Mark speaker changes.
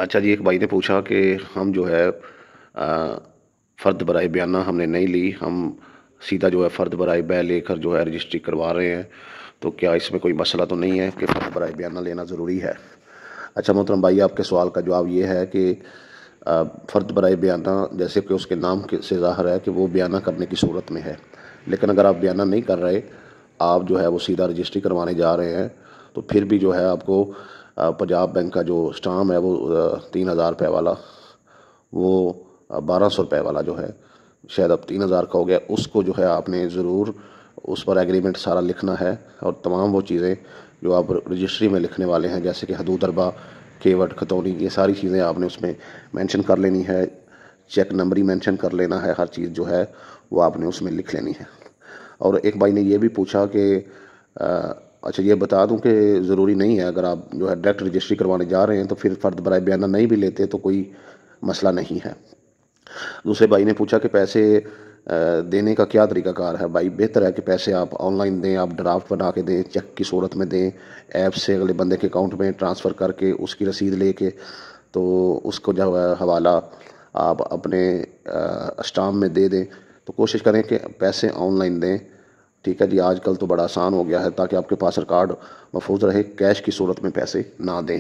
Speaker 1: اچھا جی، ایک بھائی نے پوچھا کہ ہم جو ہے فرد برائے بیانہ ہم نے نہیں لی، ہم سیدھا جو ہے فرد برائے بے لے کر جو ہے رجسٹری کروا رہے ہیں، تو کیا اس میں کوئی مسئلہ تو نہیں ہے کہ فرد برائے بیانہ لینا ضروری ہے؟ اچھا محترم بھائی، آپ کے سوال کا جواب یہ ہے کہ فرد برائے بیانہ جیسے کہ اس کے نام سے ظاہر ہے کہ وہ بیانہ کرنے کی صورت میں ہے، لیکن اگر آپ بیانہ نہیں کر رہے، آپ جو ہے وہ سیدھا رجسٹری کروانے جا رہے ہیں، تو پھر بھی جو ہے آپ کو پنجاب بینک کا جو اسٹام ہے وہ 3,000 روپے والا، وہ 1,200 روپے والا جو ہے، شاید اب 3,000 کا ہو گیا، اس کو جو ہے آپ نے ضرور اس پر ایگریمنٹ سارا لکھنا ہے، اور تمام وہ چیزیں جو آپ رجسٹری میں لکھنے والے ہیں جیسے کہ حدود اربا، کیوٹ، کھتونی، یہ ساری چیزیں آپ نے اس میں مینشن کر لینی ہے، چیک نمبر ہی مینشن کر لینا ہے، ہر چیز جو ہے وہ آپ نے اس میں لکھ لینی ہے۔ اور ایک بھائی نے یہ بھی پوچھا کہ اچھا یہ بتا دوں کہ ضروری نہیں ہے، اگر آپ جو ہے ڈائریکٹ رجسٹری کروانے جا رہے ہیں تو پھر فرد برائے بیانہ نہیں بھی لیتے تو کوئی مسئلہ نہیں ہے۔ دوسرے بھائی نے پوچھا کہ پیسے دینے کا کیا طریقہ کار ہے؟ بھائی بہتر ہے کہ پیسے آپ آن لائن دیں، آپ ڈرافٹ بنا کے دیں، چیک کی صورت میں دیں، ایپ سے اگلے بندے کے اکاؤنٹ میں ٹرانسفر کر کے اس کی رسید لے کے، تو اس کو جو ہے حوالہ آپ اپنے اسٹام میں دے دیں، تو کوشش کریں کہ پیسے آن لائن دیں۔ ٹھیک ہے جی، آج کل تو بڑا آسان ہو گیا ہے، تاکہ آپ کے پاس ریکارڈ محفوظ رہے، کیش کی صورت میں پیسے نہ دیں۔